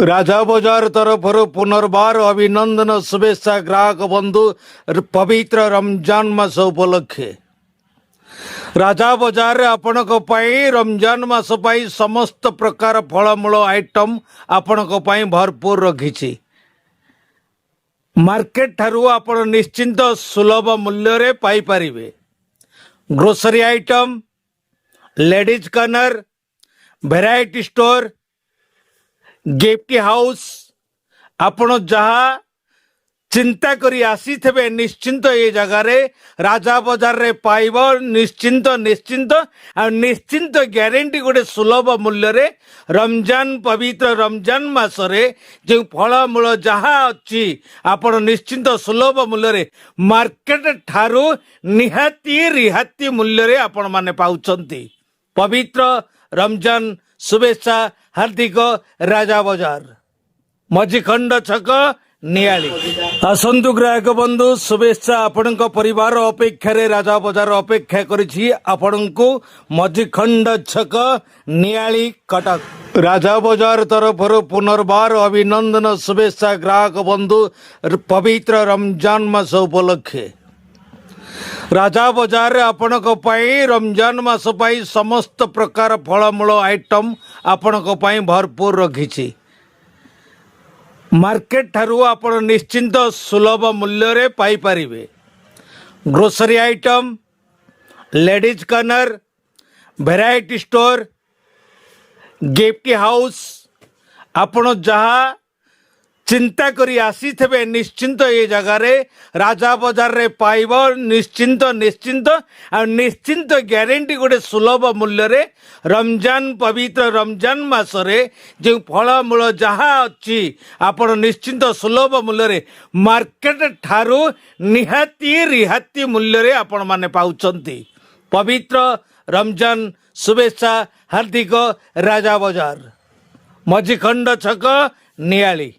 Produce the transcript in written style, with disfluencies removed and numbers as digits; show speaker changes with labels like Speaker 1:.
Speaker 1: राजा बजार तरफ पुनर्बार अभिनंदन शुभेच्छा ग्राहक बंधु पवित्र रमजान मास उपलक्षे राजा बजार आपण रमजान मास समस्त प्रकार फलमूल आइटम आपण भरपूर रखी मार्केट ठारू आपण निश्चिंत सुलभ मूल्य रे पाई परिबे। Grocery item, ladies corner, variety store, gift house आपण जहाँ चिंता करी आसी थे निश्चिंत ये जगह रे राजा बाजार रे पाइब निश्चिंत निश्चिंत आ निश्चिंत ग्यारंटी गोटे सुलभ मूल्य रे रमजान पवित्र रमजान मास रे जो फलमूल जहाँ अच्छी आपण निश्चिंत सुलभ मूल्य रे मार्केट ठारू निहाती रिहाती मूल्य रे आपण माने पाउछंती। पवित्र रमजान शुभेच्छा हार्दिक राजा बाजार मझीखंड छक नियाली। आसंतु ग्राहक बंधु शुभेच्छा आपण परिवार अपेक्षा राजा बाजार अपेक्षा करिछि आपण को मझीखंड छक नियाली कटक। राजा बाजार तरफ पुनर्बार अभिनंदन शुभेच्छा ग्राहक बंधु पवित्र रमजान मास उपलक्षे राजा बजार आपण रमजान मास समस्त प्रकार फलमूल आइटम आपण भरपूर रखी मार्केट ठारू आपण निश्चिंत सुलभ मूल्य रे पाई परिबे। Grocery item, ladies corner, variety store, gift house आपण जहाँ चिंता करी आसी थे निश्चिंत ये जगह रे राजा बाजार रे पाइब निश्चिंत निश्चिंत आ निश्चिंत ग्यारंटी गोटे सुलभ मूल्य रे रमजान पवित्र रमजान मास रे जो फलमूल जहाँ अच्छी आपण निश्चिंत सुलभ मूल्य रे मार्केट ठारू निहाती रिहाती मूल्य रे आपण माने पाउछंती। पवित्र रमजान शुभेच्छा हार्दिक राजा बाजार मझीखंड छक नियाली।